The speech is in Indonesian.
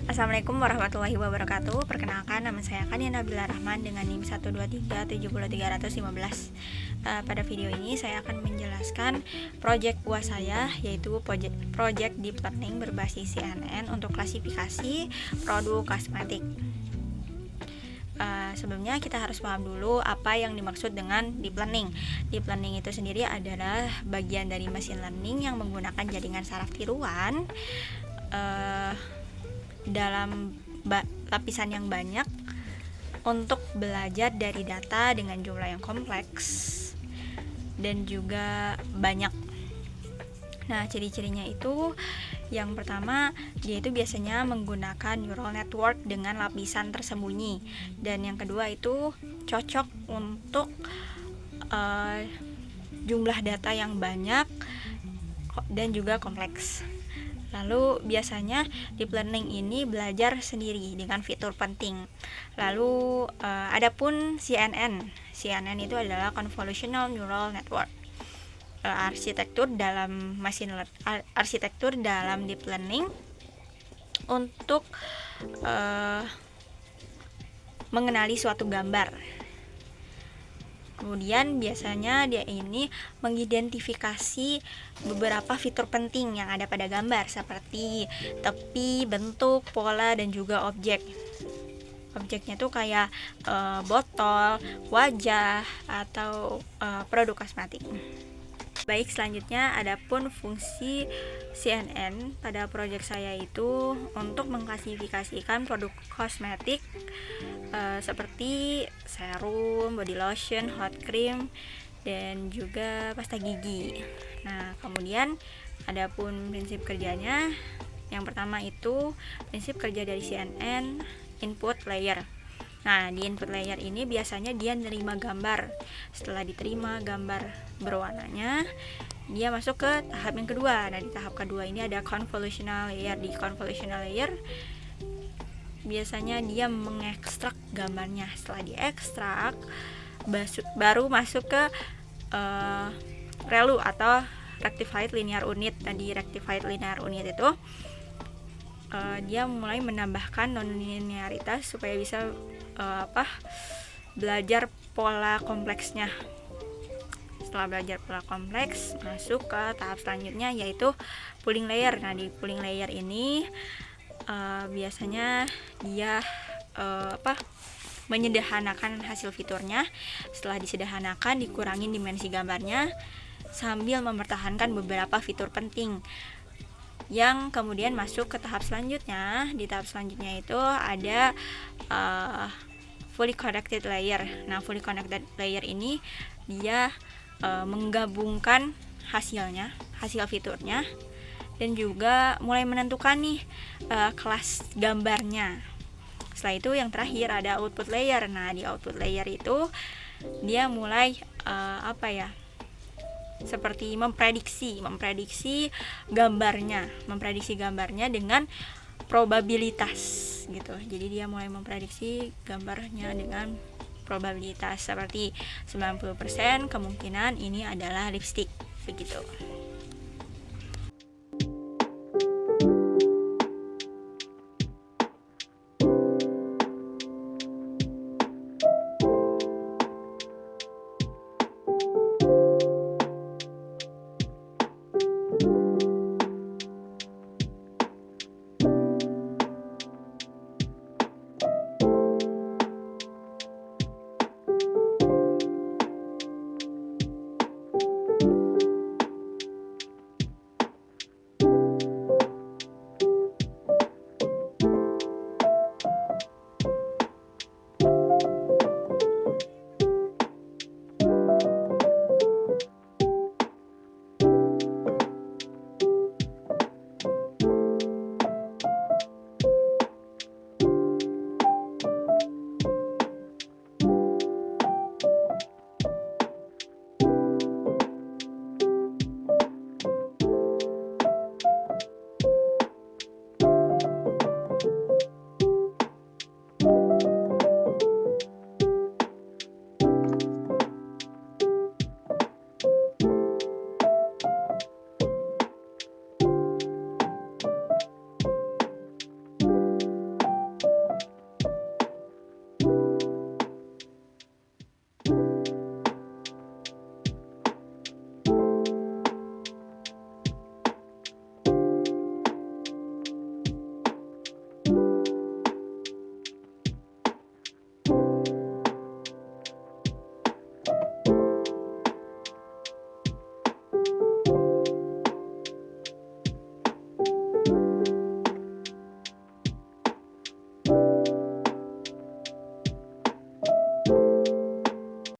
Assalamualaikum warahmatullahi wabarakatuh. Perkenalkan, nama saya Kania Nabila Rahman dengan NIM 1237315. Pada video ini saya akan menjelaskan project UAS saya, yaitu project Deep Learning berbasis CNN untuk klasifikasi produk kosmetik. Sebelumnya kita harus paham dulu apa yang dimaksud dengan Deep Learning. Deep Learning itu sendiri adalah bagian dari machine learning yang menggunakan jaringan saraf tiruan dalam lapisan yang banyak untuk belajar dari data dengan jumlah yang kompleks dan juga banyak. Nah, ciri-cirinya itu yang pertama, dia itu biasanya menggunakan neural network dengan lapisan tersembunyi, dan yang kedua itu cocok untuk jumlah data yang banyak dan juga kompleks. Lalu biasanya deep learning ini belajar sendiri dengan fitur penting. Lalu adapun CNN itu adalah convolutional neural network. Arsitektur dalam deep learning untuk mengenali suatu gambar. Kemudian biasanya dia ini mengidentifikasi beberapa fitur penting yang ada pada gambar seperti tepi, bentuk, pola, dan juga objek. Objeknya tuh kayak botol, wajah, atau produk kosmetik. Baik, selanjutnya adapun fungsi CNN pada proyek saya itu untuk mengklasifikasikan produk kosmetik seperti serum, body lotion, hot cream, dan juga pasta gigi. Nah, kemudian adapun prinsip kerjanya, yang pertama itu prinsip kerja dari CNN input layer. Nah, di input layer ini biasanya dia menerima gambar. Setelah diterima gambar berwarnanya, dia masuk ke tahap yang kedua. Nah, di tahap kedua ini ada convolutional layer. Di convolutional layer biasanya dia mengekstrak gambarnya. Setelah diekstrak, baru masuk ke ReLU atau rectified linear unit. Nah, di rectified linear unit itu dia mulai menambahkan non-linearitas supaya bisa belajar pola kompleksnya. Setelah belajar pola kompleks, masuk ke tahap selanjutnya yaitu pooling layer. Nah, di pooling layer ini biasanya dia menyederhanakan hasil fiturnya. Setelah disederhanakan, dikurangin dimensi gambarnya sambil mempertahankan beberapa fitur penting yang kemudian masuk ke tahap selanjutnya. Di tahap selanjutnya itu ada fully connected layer. Nah, fully connected layer ini dia menggabungkan hasil fiturnya, dan juga mulai menentukan nih kelas gambarnya. Setelah itu yang terakhir ada output layer. Nah, di output layer itu dia mulai seperti memprediksi gambarnya dengan probabilitas gitu. Jadi dia mulai memprediksi gambarnya dengan probabilitas seperti 90% kemungkinan ini adalah lipstick begitu.